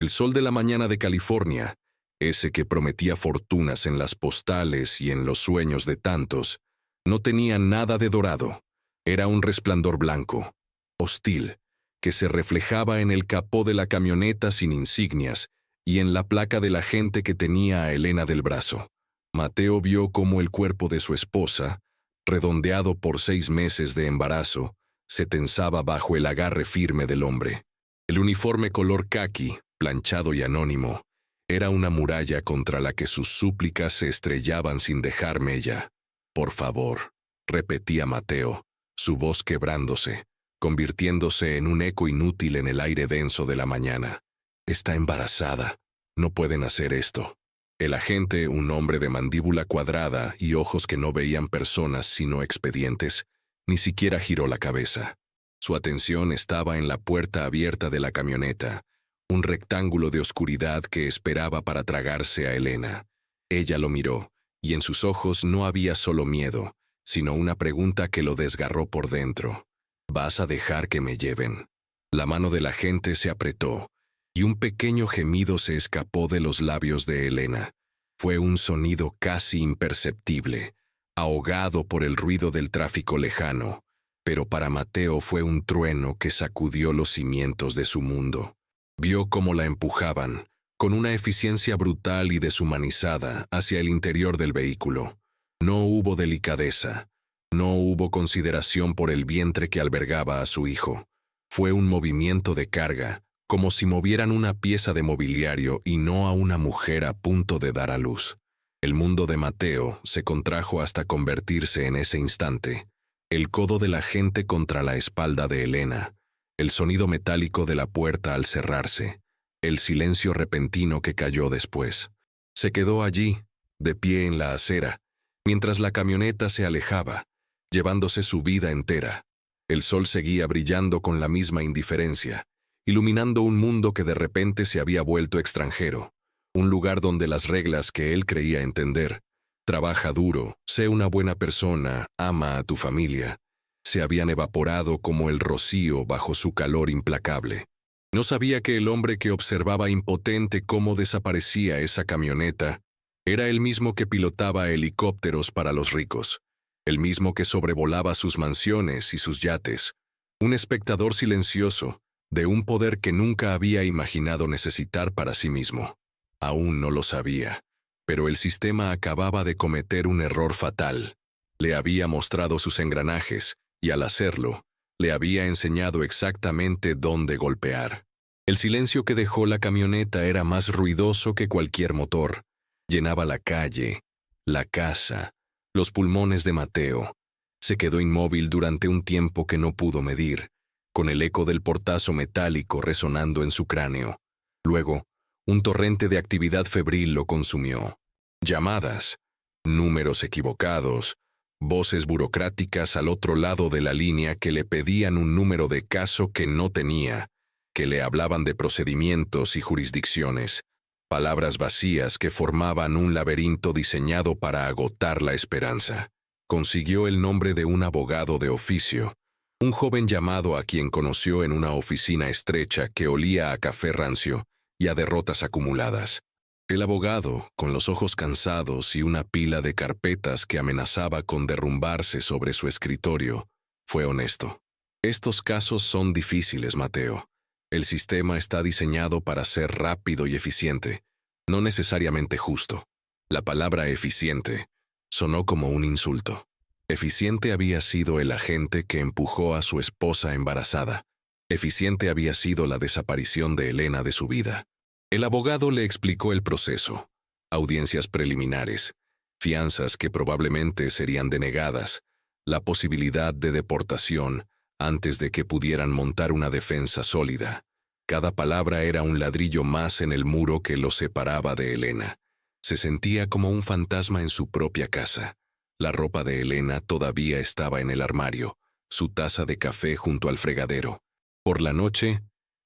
El sol de la mañana de California, ese que prometía fortunas en las postales y en los sueños de tantos, no tenía nada de dorado. Era un resplandor blanco, hostil, que se reflejaba en el capó de la camioneta sin insignias y en la placa de la gente que tenía a Elena del brazo. Mateo vio cómo el cuerpo de su esposa, redondeado por 6 meses de embarazo, se tensaba bajo el agarre firme del hombre. El uniforme color caqui, planchado y anónimo, era una muralla contra la que sus súplicas se estrellaban sin dejar mella. «Por favor», repetía Mateo, su voz quebrándose, convirtiéndose en un eco inútil en el aire denso de la mañana. «Está embarazada. No pueden hacer esto». El agente, un hombre de mandíbula cuadrada y ojos que no veían personas sino expedientes, ni siquiera giró la cabeza. Su atención estaba en la puerta abierta de la camioneta, un rectángulo de oscuridad que esperaba para tragarse a Elena. Ella lo miró, y en sus ojos no había solo miedo, sino una pregunta que lo desgarró por dentro. «¿Vas a dejar que me lleven?». La mano del agente se apretó, y un pequeño gemido se escapó de los labios de Elena. Fue un sonido casi imperceptible, ahogado por el ruido del tráfico lejano, pero para Mateo fue un trueno que sacudió los cimientos de su mundo. Vio cómo la empujaban, con una eficiencia brutal y deshumanizada, hacia el interior del vehículo. No hubo delicadeza, no hubo consideración por el vientre que albergaba a su hijo. Fue un movimiento de carga, como si movieran una pieza de mobiliario y no a una mujer a punto de dar a luz. El mundo de Mateo se contrajo hasta convertirse en ese instante. El codo de la gente contra la espalda de Elena, el sonido metálico de la puerta al cerrarse, el silencio repentino que cayó después. Se quedó allí, de pie en la acera, mientras la camioneta se alejaba, llevándose su vida entera. El sol seguía brillando con la misma indiferencia, iluminando un mundo que de repente se había vuelto extranjero, un lugar donde las reglas que él creía entender, trabaja duro, sé una buena persona, ama a tu familia, se habían evaporado como el rocío bajo su calor implacable. No sabía que el hombre que observaba impotente cómo desaparecía esa camioneta era el mismo que pilotaba helicópteros para los ricos, el mismo que sobrevolaba sus mansiones y sus yates, un espectador silencioso, de un poder que nunca había imaginado necesitar para sí mismo. Aún no lo sabía, pero el sistema acababa de cometer un error fatal. Le había mostrado sus engranajes, y al hacerlo, le había enseñado exactamente dónde golpear. El silencio que dejó la camioneta era más ruidoso que cualquier motor. Llenaba la calle, la casa, los pulmones de Mateo. Se quedó inmóvil durante un tiempo que no pudo medir, con el eco del portazo metálico resonando en su cráneo. Luego, un torrente de actividad febril lo consumió. Llamadas, números equivocados, voces burocráticas al otro lado de la línea que le pedían un número de caso que no tenía, que le hablaban de procedimientos y jurisdicciones, palabras vacías que formaban un laberinto diseñado para agotar la esperanza. Consiguió el nombre de un abogado de oficio, un joven llamado a quien conoció en una oficina estrecha que olía a café rancio y a derrotas acumuladas. El abogado, con los ojos cansados y una pila de carpetas que amenazaba con derrumbarse sobre su escritorio, fue honesto. «Estos casos son difíciles, Mateo. El sistema está diseñado para ser rápido y eficiente, no necesariamente justo». La palabra eficiente sonó como un insulto. Eficiente había sido el agente que empujó a su esposa embarazada. Eficiente había sido la desaparición de Elena de su vida. El abogado le explicó el proceso: audiencias preliminares, fianzas que probablemente serían denegadas, la posibilidad de deportación antes de que pudieran montar una defensa sólida. Cada palabra era un ladrillo más en el muro que lo separaba de Elena. Se sentía como un fantasma en su propia casa. La ropa de Elena todavía estaba en el armario, su taza de café junto al fregadero. Por la noche,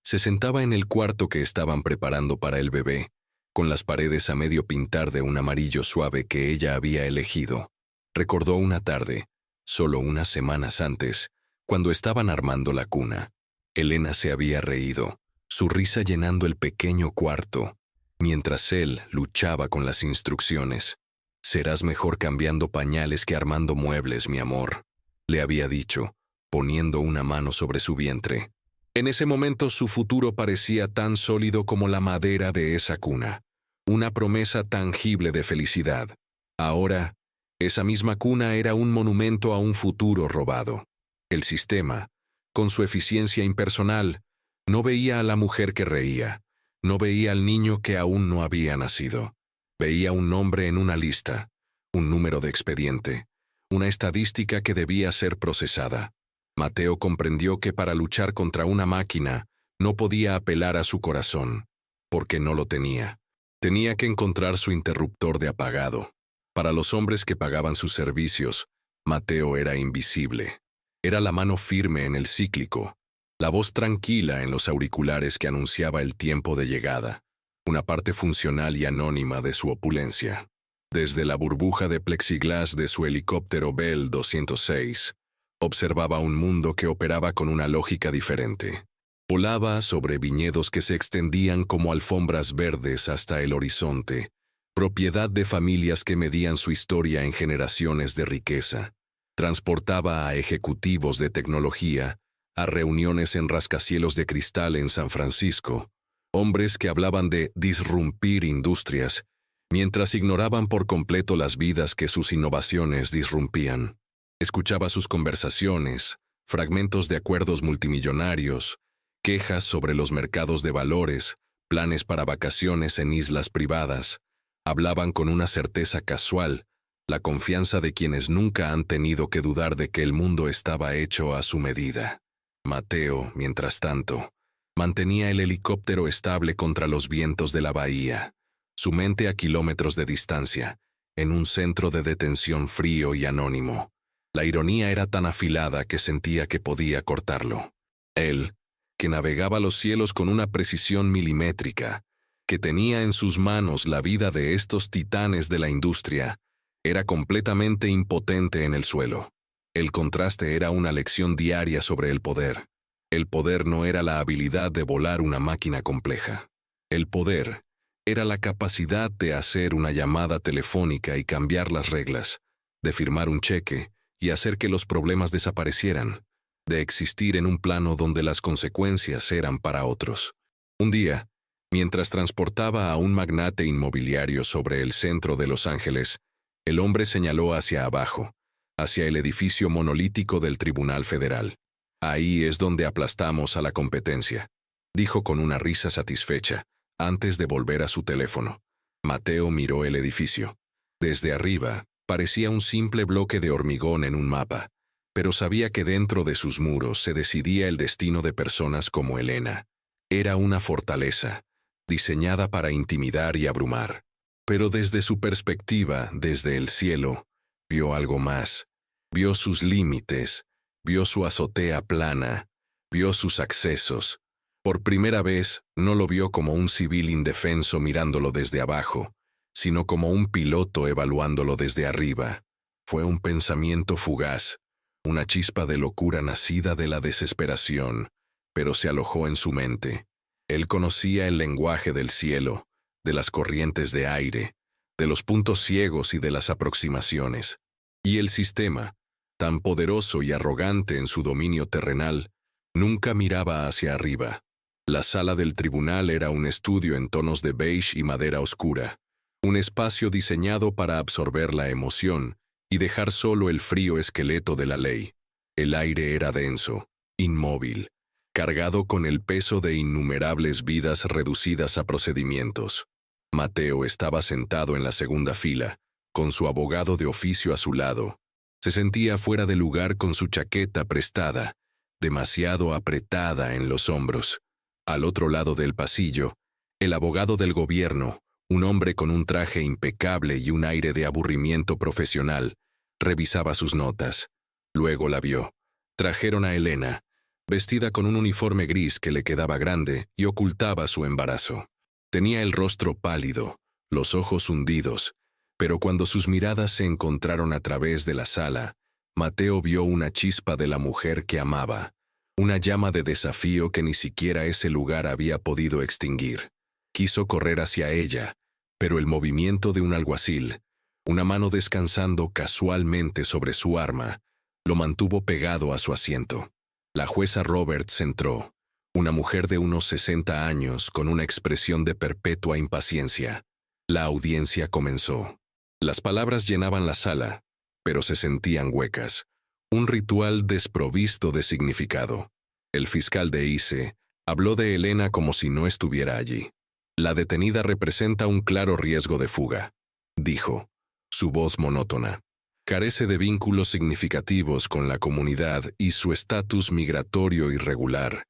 se sentaba en el cuarto que estaban preparando para el bebé, con las paredes a medio pintar de un amarillo suave que ella había elegido. Recordó una tarde, solo unas semanas antes, cuando estaban armando la cuna. Elena se había reído, su risa llenando el pequeño cuarto, mientras él luchaba con las instrucciones. «Serás mejor cambiando pañales que armando muebles, mi amor», le había dicho, poniendo una mano sobre su vientre. En ese momento su futuro parecía tan sólido como la madera de esa cuna, una promesa tangible de felicidad. Ahora, esa misma cuna era un monumento a un futuro robado. El sistema, con su eficiencia impersonal, no veía a la mujer que reía, no veía al niño que aún no había nacido. Veía un nombre en una lista, un número de expediente, una estadística que debía ser procesada. Mateo comprendió que para luchar contra una máquina no podía apelar a su corazón, porque no lo tenía. Tenía que encontrar su interruptor de apagado. Para los hombres que pagaban sus servicios, Mateo era invisible. Era la mano firme en el cíclico, la voz tranquila en los auriculares que anunciaba el tiempo de llegada, una parte funcional y anónima de su opulencia. Desde la burbuja de plexiglás de su helicóptero Bell 206, observaba un mundo que operaba con una lógica diferente. Volaba sobre viñedos que se extendían como alfombras verdes hasta el horizonte, propiedad de familias que medían su historia en generaciones de riqueza. Transportaba a ejecutivos de tecnología a reuniones en rascacielos de cristal en San Francisco, hombres que hablaban de disrumpir industrias, mientras ignoraban por completo las vidas que sus innovaciones disrumpían. Escuchaba sus conversaciones, fragmentos de acuerdos multimillonarios, quejas sobre los mercados de valores, planes para vacaciones en islas privadas. Hablaban con una certeza casual, la confianza de quienes nunca han tenido que dudar de que el mundo estaba hecho a su medida. Mateo, mientras tanto, mantenía el helicóptero estable contra los vientos de la bahía, su mente a kilómetros de distancia, en un centro de detención frío y anónimo. La ironía era tan afilada que sentía que podía cortarlo. Él, que navegaba los cielos con una precisión milimétrica, que tenía en sus manos la vida de estos titanes de la industria, era completamente impotente en el suelo. El contraste era una lección diaria sobre el poder. El poder no era la habilidad de volar una máquina compleja. El poder era la capacidad de hacer una llamada telefónica y cambiar las reglas, de firmar un cheque y hacer que los problemas desaparecieran, de existir en un plano donde las consecuencias eran para otros. Un día, mientras transportaba a un magnate inmobiliario sobre el centro de Los Ángeles, el hombre señaló hacia abajo, hacia el edificio monolítico del Tribunal Federal. «Ahí es donde aplastamos a la competencia», dijo con una risa satisfecha, antes de volver a su teléfono. Mateo miró el edificio. Desde arriba, parecía un simple bloque de hormigón en un mapa, pero sabía que dentro de sus muros se decidía el destino de personas como Elena. Era una fortaleza, diseñada para intimidar y abrumar. Pero desde su perspectiva, desde el cielo, vio algo más. Vio sus límites, vio su azotea plana, vio sus accesos. Por primera vez, no lo vio como un civil indefenso mirándolo desde abajo, sino como un piloto evaluándolo desde arriba. Fue un pensamiento fugaz, una chispa de locura nacida de la desesperación, pero se alojó en su mente. Él conocía el lenguaje del cielo, de las corrientes de aire, de los puntos ciegos y de las aproximaciones. Y el sistema, tan poderoso y arrogante en su dominio terrenal, nunca miraba hacia arriba. La sala del tribunal era un estudio en tonos de beige y madera oscura, un espacio diseñado para absorber la emoción y dejar solo el frío esqueleto de la ley. El aire era denso, inmóvil, cargado con el peso de innumerables vidas reducidas a procedimientos. Mateo estaba sentado en la segunda fila, con su abogado de oficio a su lado. Se sentía fuera de lugar con su chaqueta prestada, demasiado apretada en los hombros. Al otro lado del pasillo, el abogado del gobierno, un hombre con un traje impecable y un aire de aburrimiento profesional, revisaba sus notas. Luego la vio. Trajeron a Elena, vestida con un uniforme gris que le quedaba grande y ocultaba su embarazo. Tenía el rostro pálido, los ojos hundidos, pero cuando sus miradas se encontraron a través de la sala, Mateo vio una chispa de la mujer que amaba, una llama de desafío que ni siquiera ese lugar había podido extinguir. Quiso correr hacia ella, pero el movimiento de un alguacil, una mano descansando casualmente sobre su arma, lo mantuvo pegado a su asiento. La jueza Roberts entró, una mujer de unos 60 años con una expresión de perpetua impaciencia. La audiencia comenzó. Las palabras llenaban la sala, pero se sentían huecas. Un ritual desprovisto de significado. El fiscal de ICE habló de Elena como si no estuviera allí. La detenida representa un claro riesgo de fuga, dijo, su voz monótona. Carece de vínculos significativos con la comunidad y su estatus migratorio irregular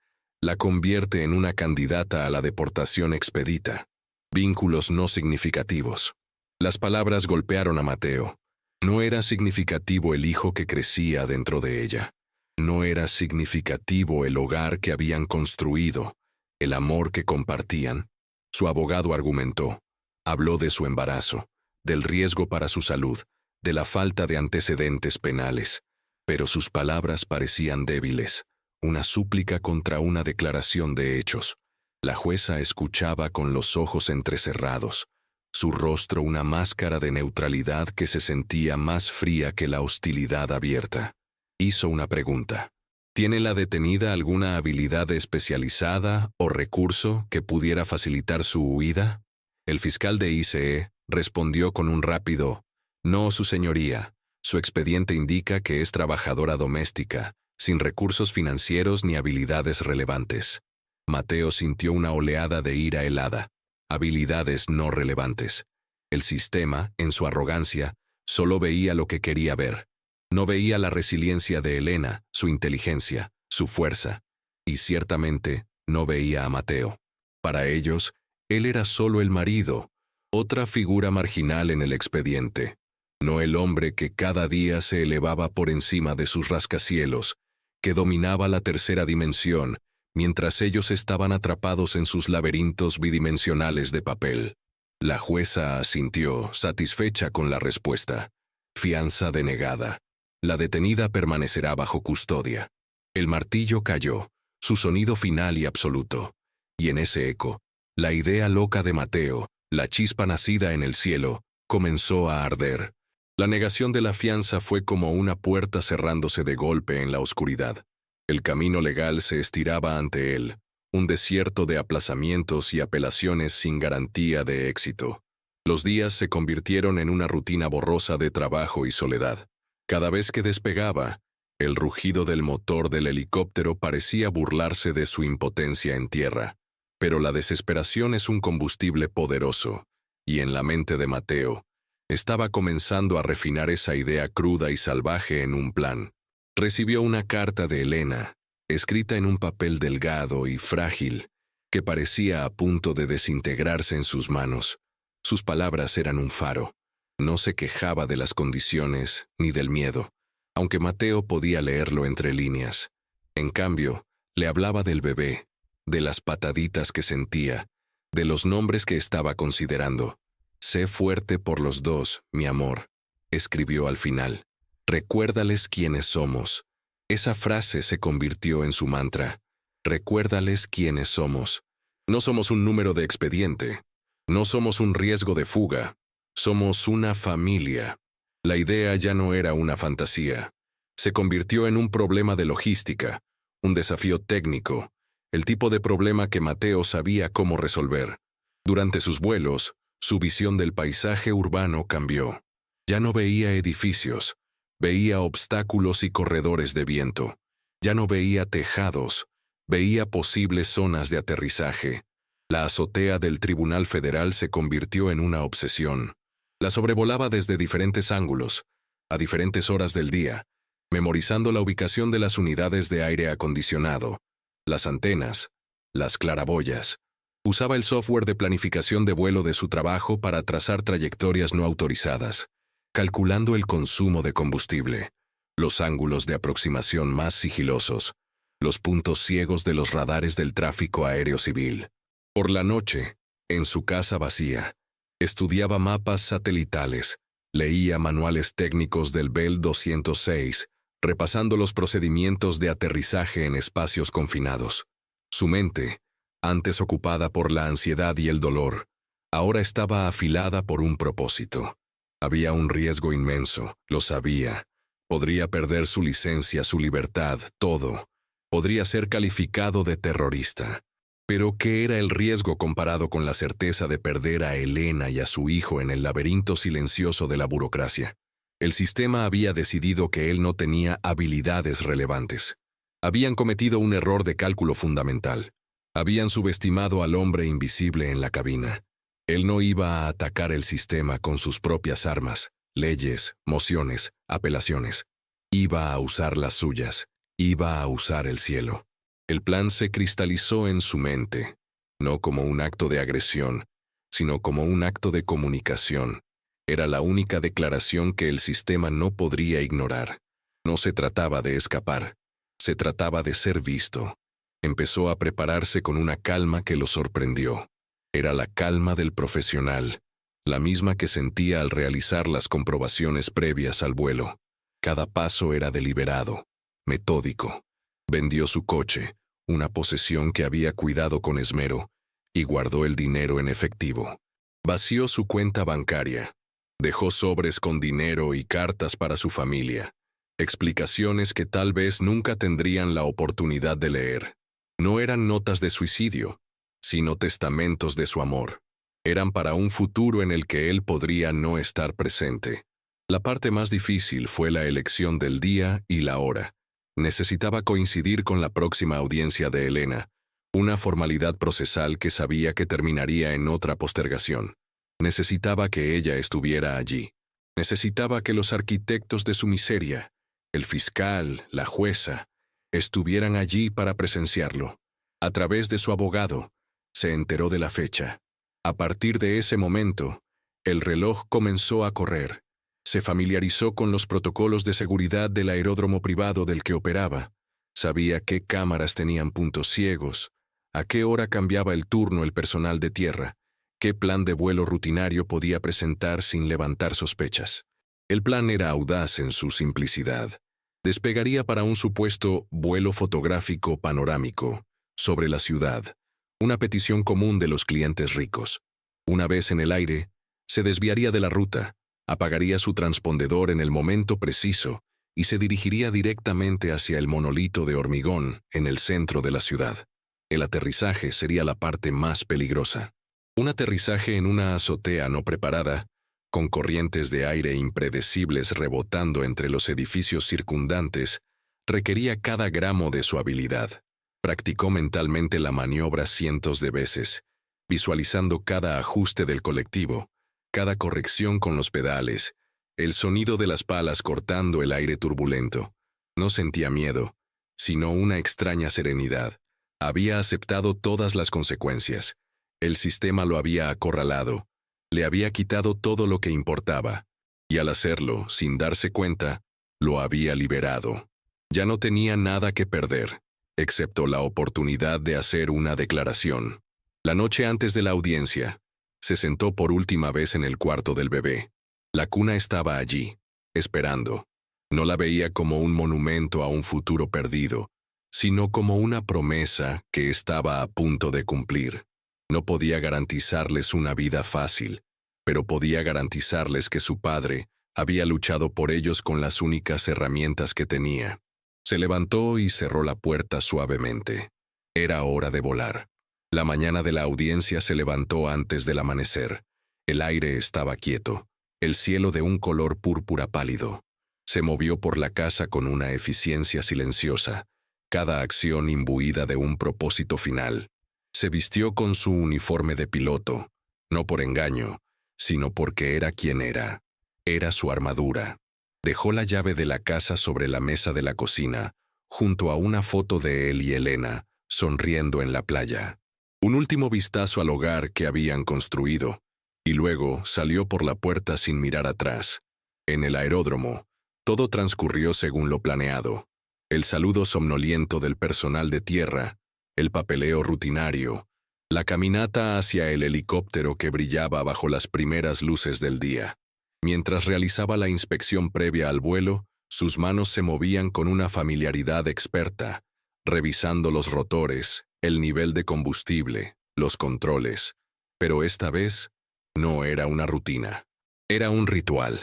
la convierte en una candidata a la deportación expedita. Vínculos no significativos. Las palabras golpearon a Mateo. No era significativo el hijo que crecía dentro de ella. No era significativo el hogar que habían construido, el amor que compartían. Su abogado argumentó. Habló de su embarazo, del riesgo para su salud, de la falta de antecedentes penales. Pero sus palabras parecían débiles, una súplica contra una declaración de hechos. La jueza escuchaba con los ojos entrecerrados, su rostro una máscara de neutralidad que se sentía más fría que la hostilidad abierta. Hizo una pregunta. ¿Tiene la detenida alguna habilidad especializada o recurso que pudiera facilitar su huida? El fiscal de ICE respondió con un rápido, «No, su señoría. Su expediente indica que es trabajadora doméstica, sin recursos financieros ni habilidades relevantes». Mateo sintió una oleada de ira helada. Habilidades no relevantes. El sistema, en su arrogancia, solo veía lo que quería ver. No veía la resiliencia de Elena, su inteligencia, su fuerza. Y ciertamente, no veía a Mateo. Para ellos, él era solo el marido, otra figura marginal en el expediente. No el hombre que cada día se elevaba por encima de sus rascacielos, que dominaba la tercera dimensión, mientras ellos estaban atrapados en sus laberintos bidimensionales de papel. La jueza asintió, satisfecha con la respuesta. Fianza denegada. La detenida permanecerá bajo custodia. El martillo cayó, su sonido final y absoluto. Y en ese eco, la idea loca de Mateo, la chispa nacida en el cielo, comenzó a arder. La negación de la fianza fue como una puerta cerrándose de golpe en la oscuridad. El camino legal se estiraba ante él, un desierto de aplazamientos y apelaciones sin garantía de éxito. Los días se convirtieron en una rutina borrosa de trabajo y soledad. Cada vez que despegaba, el rugido del motor del helicóptero parecía burlarse de su impotencia en tierra. Pero la desesperación es un combustible poderoso, y en la mente de Mateo, estaba comenzando a refinar esa idea cruda y salvaje en un plan. Recibió una carta de Elena, escrita en un papel delgado y frágil, que parecía a punto de desintegrarse en sus manos. Sus palabras eran un faro. No se quejaba de las condiciones ni del miedo, aunque Mateo podía leerlo entre líneas. En cambio, le hablaba del bebé, de las pataditas que sentía, de los nombres que estaba considerando. «Sé fuerte por los dos, mi amor», escribió al final. «Recuérdales quiénes somos». Esa frase se convirtió en su mantra. Recuérdales quiénes somos. No somos un número de expediente. No somos un riesgo de fuga. Somos una familia. La idea ya no era una fantasía. Se convirtió en un problema de logística, un desafío técnico, el tipo de problema que Mateo sabía cómo resolver. Durante sus vuelos, su visión del paisaje urbano cambió. Ya no veía edificios. Veía obstáculos y corredores de viento. Ya no veía tejados. Veía posibles zonas de aterrizaje. La azotea del Tribunal Federal se convirtió en una obsesión. La sobrevolaba desde diferentes ángulos, a diferentes horas del día, memorizando la ubicación de las unidades de aire acondicionado, las antenas, las claraboyas. Usaba el software de planificación de vuelo de su trabajo para trazar trayectorias no autorizadas, calculando el consumo de combustible, los ángulos de aproximación más sigilosos, los puntos ciegos de los radares del tráfico aéreo civil. Por la noche, en su casa vacía, estudiaba mapas satelitales, leía manuales técnicos del Bell 206, repasando los procedimientos de aterrizaje en espacios confinados. Su mente, antes ocupada por la ansiedad y el dolor, ahora estaba afilada por un propósito. Había un riesgo inmenso, lo sabía. Podría perder su licencia, su libertad, todo. Podría ser calificado de terrorista. Pero ¿qué era el riesgo comparado con la certeza de perder a Elena y a su hijo en el laberinto silencioso de la burocracia? El sistema había decidido que él no tenía habilidades relevantes. Habían cometido un error de cálculo fundamental. Habían subestimado al hombre invisible en la cabina. Él no iba a atacar el sistema con sus propias armas, leyes, mociones, apelaciones. Iba a usar las suyas. Iba a usar el cielo. El plan se cristalizó en su mente, no como un acto de agresión, sino como un acto de comunicación. Era la única declaración que el sistema no podría ignorar. No se trataba de escapar, se trataba de ser visto. Empezó a prepararse con una calma que lo sorprendió. Era la calma del profesional, la misma que sentía al realizar las comprobaciones previas al vuelo. Cada paso era deliberado, metódico. Vendió su coche, una posesión que había cuidado con esmero, y guardó el dinero en efectivo. Vació su cuenta bancaria. Dejó sobres con dinero y cartas para su familia. Explicaciones que tal vez nunca tendrían la oportunidad de leer. No eran notas de suicidio, sino testamentos de su amor. Eran para un futuro en el que él podría no estar presente. La parte más difícil fue la elección del día y la hora. Necesitaba coincidir con la próxima audiencia de Elena, una formalidad procesal que sabía que terminaría en otra postergación. Necesitaba que ella estuviera allí. Necesitaba que los arquitectos de su miseria, el fiscal, la jueza, estuvieran allí para presenciarlo. A través de su abogado, se enteró de la fecha. A partir de ese momento, el reloj comenzó a correr. Se familiarizó con los protocolos de seguridad del aeródromo privado del que operaba. Sabía qué cámaras tenían puntos ciegos, a qué hora cambiaba el turno el personal de tierra, qué plan de vuelo rutinario podía presentar sin levantar sospechas. El plan era audaz en su simplicidad. Despegaría para un supuesto vuelo fotográfico panorámico sobre la ciudad, una petición común de los clientes ricos. Una vez en el aire, se desviaría de la ruta, apagaría su transpondedor en el momento preciso y se dirigiría directamente hacia el monolito de hormigón en el centro de la ciudad. El aterrizaje sería la parte más peligrosa. Un aterrizaje en una azotea no preparada, con corrientes de aire impredecibles rebotando entre los edificios circundantes, requería cada gramo de su habilidad. Practicó mentalmente la maniobra cientos de veces, visualizando cada ajuste del colectivo, cada corrección con los pedales, el sonido de las palas cortando el aire turbulento. No sentía miedo, sino una extraña serenidad. Había aceptado todas las consecuencias. El sistema lo había acorralado, le había quitado todo lo que importaba, y al hacerlo, sin darse cuenta, lo había liberado. Ya no tenía nada que perder, excepto la oportunidad de hacer una declaración. La noche antes de la audiencia, se sentó por última vez en el cuarto del bebé. La cuna estaba allí, esperando. No la veía como un monumento a un futuro perdido, sino como una promesa que estaba a punto de cumplir. No podía garantizarles una vida fácil, pero podía garantizarles que su padre había luchado por ellos con las únicas herramientas que tenía. Se levantó y cerró la puerta suavemente. Era hora de volar. La mañana de la audiencia se levantó antes del amanecer. El aire estaba quieto, el cielo de un color púrpura pálido. Se movió por la casa con una eficiencia silenciosa, cada acción imbuida de un propósito final. Se vistió con su uniforme de piloto, no por engaño, sino porque era quien era. Era su armadura. Dejó la llave de la casa sobre la mesa de la cocina, junto a una foto de él y Elena, sonriendo en la playa. Un último vistazo al hogar que habían construido, y luego salió por la puerta sin mirar atrás. En el aeródromo, todo transcurrió según lo planeado. El saludo somnoliento del personal de tierra, el papeleo rutinario, la caminata hacia el helicóptero que brillaba bajo las primeras luces del día. Mientras realizaba la inspección previa al vuelo, Sus manos se movían con una familiaridad experta, revisando los rotores, el nivel de combustible, los controles. Pero esta vez no era una rutina. Era un ritual.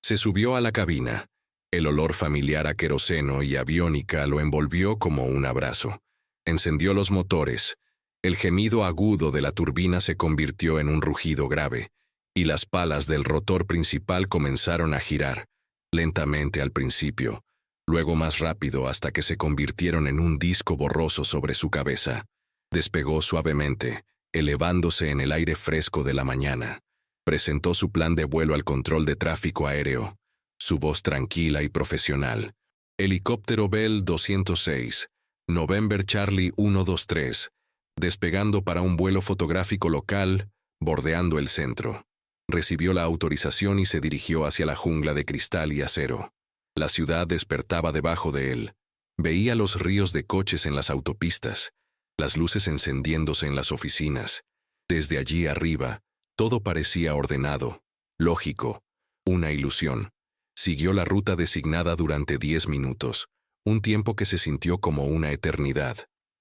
Se subió a la cabina. El olor familiar a queroseno y aviónica lo envolvió como un abrazo. Encendió los motores. El gemido agudo de la turbina se convirtió en un rugido grave, y las palas del rotor principal comenzaron a girar, lentamente al principio, luego más rápido hasta que se convirtieron en un disco borroso sobre su cabeza. Despegó suavemente, elevándose en el aire fresco de la mañana. Presentó su plan de vuelo al control de tráfico aéreo, su voz tranquila y profesional. Helicóptero Bell 206, November Charlie 123, despegando para un vuelo fotográfico local, bordeando el centro. Recibió la autorización y se dirigió hacia la jungla de cristal y acero. La ciudad despertaba debajo de él. Veía los ríos de coches en las autopistas, las luces encendiéndose en las oficinas. Desde allí arriba, todo parecía ordenado, lógico, una ilusión. Siguió la ruta designada durante 10 minutos, un tiempo que se sintió como una eternidad.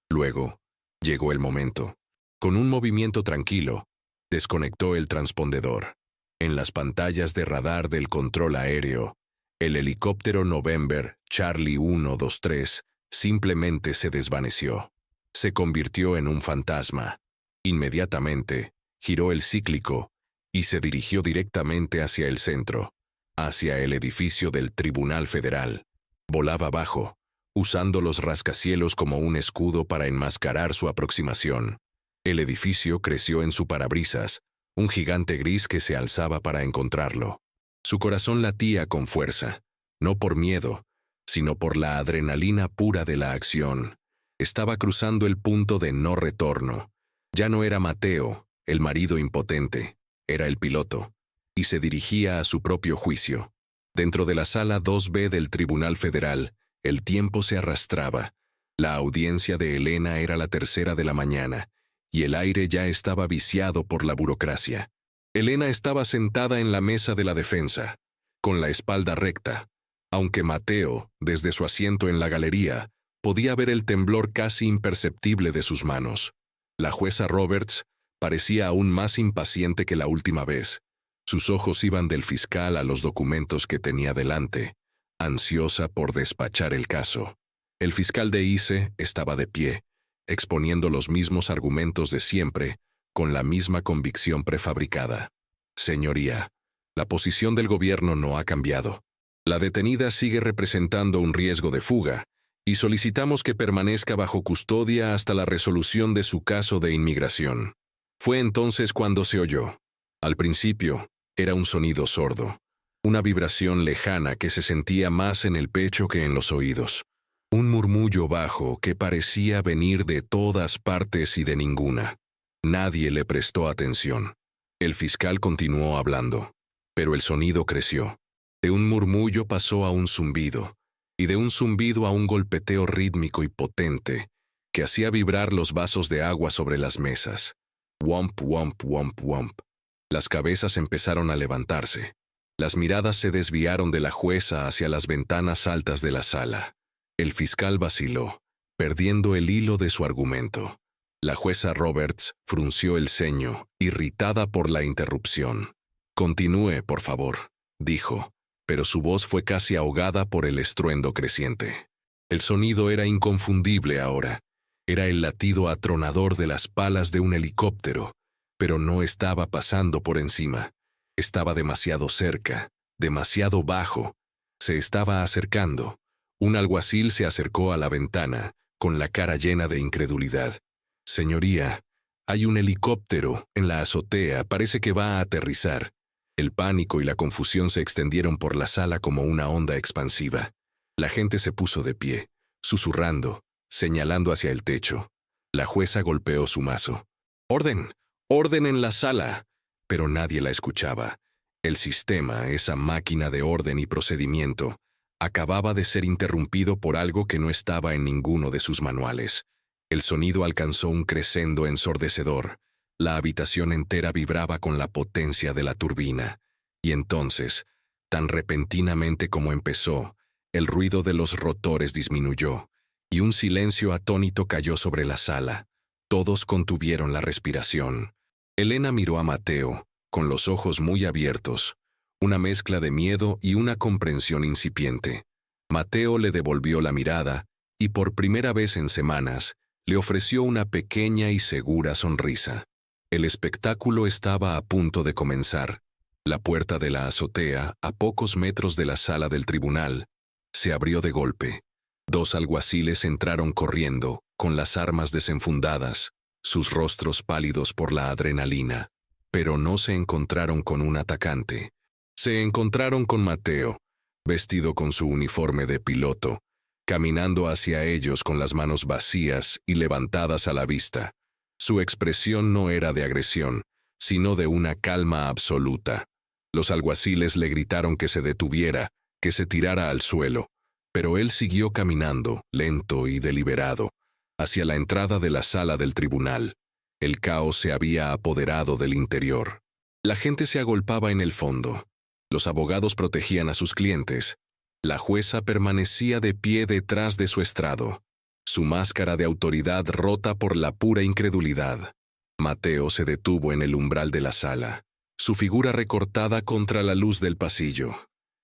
Luego, llegó el momento. Con un movimiento tranquilo, desconectó el transpondedor. En las pantallas de radar del control aéreo, el helicóptero November Charlie 123 simplemente se desvaneció. Se convirtió en un fantasma. Inmediatamente, giró el cíclico y se dirigió directamente hacia el centro, hacia el edificio del Tribunal Federal. Volaba bajo, usando los rascacielos como un escudo para enmascarar su aproximación. El edificio creció en su parabrisas, un gigante gris que se alzaba para encontrarlo. Su corazón latía con fuerza, no por miedo, sino por la adrenalina pura de la acción. Estaba cruzando el punto de no retorno. Ya no era Mateo, el marido impotente, era el piloto, y se dirigía a su propio juicio. Dentro de la sala 2B del Tribunal Federal, el tiempo se arrastraba. La audiencia de Elena era la 3:00 de la mañana, y el aire ya estaba viciado por la burocracia. Elena estaba sentada en la mesa de la defensa, con la espalda recta, aunque Mateo, desde su asiento en la galería, podía ver el temblor casi imperceptible de sus manos. La jueza Roberts parecía aún más impaciente que la última vez. Sus ojos iban del fiscal a los documentos que tenía delante, ansiosa por despachar el caso. El fiscal de ICE estaba de pie, exponiendo los mismos argumentos de siempre, con la misma convicción prefabricada. Señoría, la posición del gobierno no ha cambiado. La detenida sigue representando un riesgo de fuga, y solicitamos que permanezca bajo custodia hasta la resolución de su caso de inmigración. Fue entonces cuando se oyó. Al principio, era un sonido sordo, una vibración lejana que se sentía más en el pecho que en los oídos. Un murmullo bajo que parecía venir de todas partes y de ninguna. Nadie le prestó atención. El fiscal continuó hablando, pero el sonido creció. De un murmullo pasó a un zumbido, y de un zumbido a un golpeteo rítmico y potente, que hacía vibrar los vasos de agua sobre las mesas. Womp, womp, womp, womp. Las cabezas empezaron a levantarse. Las miradas se desviaron de la jueza hacia las ventanas altas de la sala. El fiscal vaciló, perdiendo el hilo de su argumento. La jueza Roberts frunció el ceño, irritada por la interrupción. «Continúe, por favor», dijo, pero su voz fue casi ahogada por el estruendo creciente. El sonido era inconfundible ahora. Era el latido atronador de las palas de un helicóptero, pero no estaba pasando por encima. Estaba demasiado cerca, demasiado bajo. Se estaba acercando. Un alguacil se acercó a la ventana, con la cara llena de incredulidad. «Señoría, hay un helicóptero en la azotea, parece que va a aterrizar». El pánico y la confusión se extendieron por la sala como una onda expansiva. La gente se puso de pie, susurrando, señalando hacia el techo. La jueza golpeó su mazo. «¡Orden! ¡Orden en la sala!». Pero nadie la escuchaba. El sistema, esa máquina de orden y procedimiento, acababa de ser interrumpido por algo que no estaba en ninguno de sus manuales. El sonido alcanzó un crescendo ensordecedor. La habitación entera vibraba con la potencia de la turbina. Y entonces, tan repentinamente como empezó, El ruido de los rotores disminuyó, y un silencio atónito cayó sobre la sala. Todos contuvieron la respiración. Elena miró a Mateo, con los ojos muy abiertos, una mezcla de miedo y una comprensión incipiente. Mateo le devolvió la mirada, y por primera vez en semanas, le ofreció una pequeña y segura sonrisa. El espectáculo estaba a punto de comenzar. La puerta de la azotea, a pocos metros de la sala del tribunal, se abrió de golpe. 2 alguaciles entraron corriendo, con las armas desenfundadas, sus rostros pálidos por la adrenalina. Pero no se encontraron con un atacante. Se encontraron con Mateo, vestido con su uniforme de piloto, caminando hacia ellos con las manos vacías y levantadas a la vista. Su expresión no era de agresión, sino de una calma absoluta. Los alguaciles le gritaron que se detuviera, que se tirara al suelo, pero él siguió caminando, lento y deliberado, hacia la entrada de la sala del tribunal. El caos se había apoderado del interior. La gente se agolpaba en el fondo. Los abogados protegían a sus clientes. La jueza permanecía de pie detrás de su estrado, su máscara de autoridad rota por la pura incredulidad. Mateo se detuvo en el umbral de la sala, su figura recortada contra la luz del pasillo.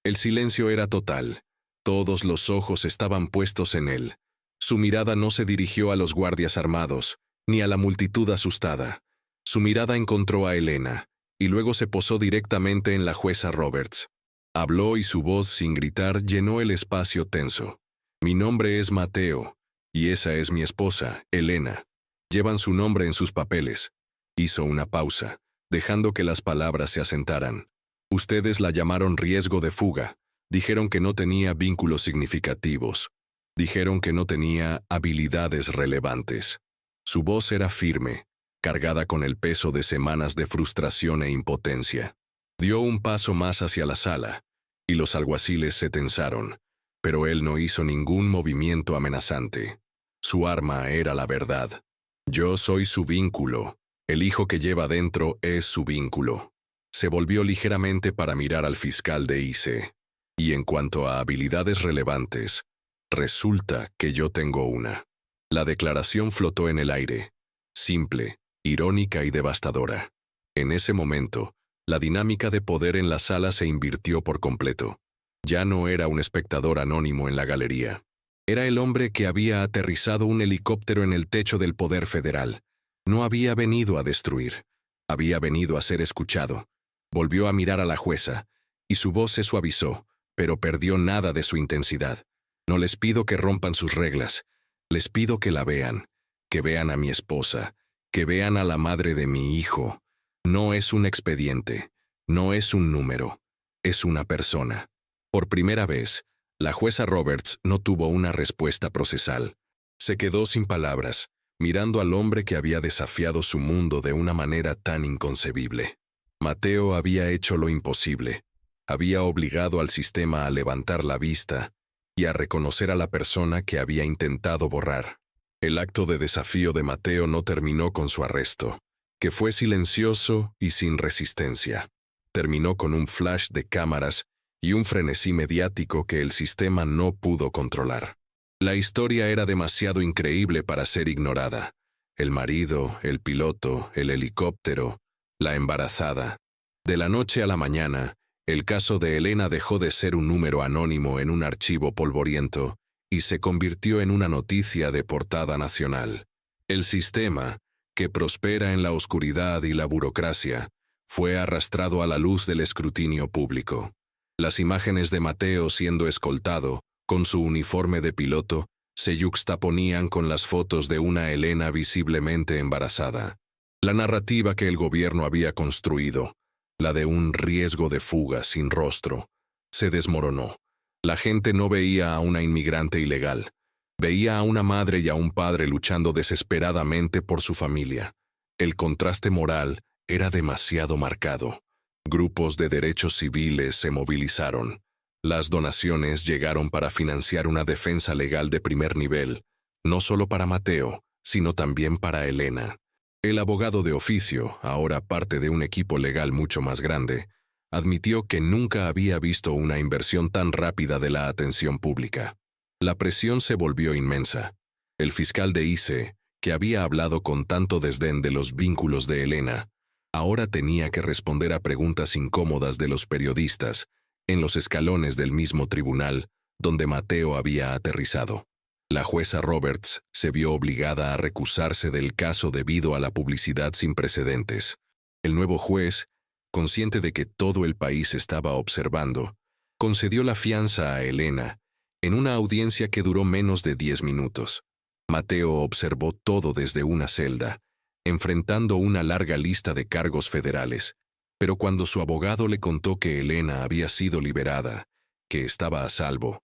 El silencio era total. Todos los ojos estaban puestos en él. Su mirada no se dirigió a los guardias armados, ni a la multitud asustada. Su mirada encontró a Elena, y luego se posó directamente en la jueza Roberts. Habló y su voz, sin gritar, llenó el espacio tenso. Mi nombre es Mateo, y esa es mi esposa, Elena. Llevan su nombre en sus papeles. Hizo una pausa, dejando que las palabras se asentaran. Ustedes la llamaron riesgo de fuga. Dijeron que no tenía vínculos significativos. Dijeron que no tenía habilidades relevantes. Su voz era firme, cargada con el peso de semanas de frustración e impotencia. Dio un paso más hacia la sala, y los alguaciles se tensaron, pero él no hizo ningún movimiento amenazante. Su arma era la verdad. Yo soy su vínculo. El hijo que lleva dentro es su vínculo. Se volvió ligeramente para mirar al fiscal de ICE. Y en cuanto a habilidades relevantes, resulta que yo tengo una. La declaración flotó en el aire, simple, irónica y devastadora. En ese momento, la dinámica de poder en la sala se invirtió por completo. Ya no era un espectador anónimo en la galería. Era el hombre que había aterrizado un helicóptero en el techo del poder federal. No había venido a destruir. Había venido a ser escuchado. Volvió a mirar a la jueza, y su voz se suavizó, pero perdió nada de su intensidad. No les pido que rompan sus reglas. Les pido que la vean, que vean a mi esposa, que vean a la madre de mi hijo. No es un expediente, no es un número, es una persona. Por primera vez, la jueza Roberts no tuvo una respuesta procesal. Se quedó sin palabras, mirando al hombre que había desafiado su mundo de una manera tan inconcebible. Mateo había hecho lo imposible. Había obligado al sistema a levantar la vista y a reconocer a la persona que había intentado borrar. El acto de desafío de Mateo no terminó con su arresto, que fue silencioso y sin resistencia. Terminó con un flash de cámaras y un frenesí mediático que el sistema no pudo controlar. La historia era demasiado increíble para ser ignorada. El marido, el piloto, el helicóptero, la embarazada. De la noche a la mañana, el caso de Elena dejó de ser un número anónimo en un archivo polvoriento y se convirtió en una noticia de portada nacional. El sistema, que prospera en la oscuridad y la burocracia, fue arrastrado a la luz del escrutinio público. Las imágenes de Mateo siendo escoltado, con su uniforme de piloto, se yuxtaponían con las fotos de una Elena visiblemente embarazada. La narrativa que el gobierno había construido, la de un riesgo de fuga sin rostro, se desmoronó. La gente no veía a una inmigrante ilegal, veía a una madre y a un padre luchando desesperadamente por su familia. El contraste moral era demasiado marcado. Grupos de derechos civiles se movilizaron. Las donaciones llegaron para financiar una defensa legal de primer nivel, no solo para Mateo, sino también para Elena. El abogado de oficio, ahora parte de un equipo legal mucho más grande, Admitió que nunca había visto una inversión tan rápida de la atención pública. La presión se volvió inmensa. El fiscal de ICE, que había hablado con tanto desdén de los vínculos de Elena, ahora tenía que responder a preguntas incómodas de los periodistas en los escalones del mismo tribunal donde Mateo había aterrizado. La jueza Roberts se vio obligada a recusarse del caso debido a la publicidad sin precedentes. El nuevo juez, consciente de que todo el país estaba observando, concedió la fianza a Elena en una audiencia que duró menos de 10 minutos. Mateo observó todo desde una celda, enfrentando una larga lista de cargos federales, pero cuando su abogado le contó que Elena había sido liberada, que estaba a salvo,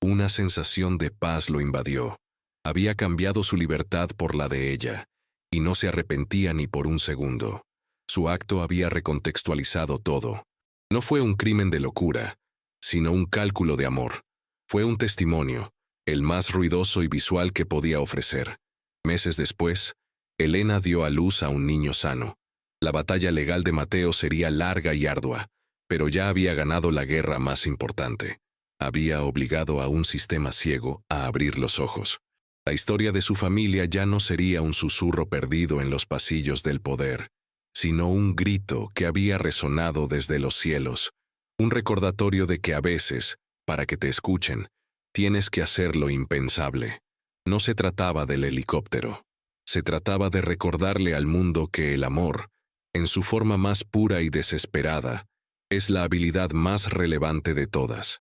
una sensación de paz lo invadió. Había cambiado su libertad por la de ella, y no se arrepentía ni por un segundo. Su acto había recontextualizado todo. No fue un crimen de locura, sino un cálculo de amor. Fue un testimonio, el más ruidoso y visual que podía ofrecer. Meses después, Elena dio a luz a un niño sano. La batalla legal de Mateo sería larga y ardua, pero ya había ganado la guerra más importante. Había obligado a un sistema ciego a abrir los ojos. La historia de su familia ya no sería un susurro perdido en los pasillos del poder, sino un grito que había resonado desde los cielos, un recordatorio de que a veces, para que te escuchen, tienes que hacer lo impensable. No se trataba del helicóptero. Se trataba de recordarle al mundo que el amor, en su forma más pura y desesperada, es la habilidad más relevante de todas.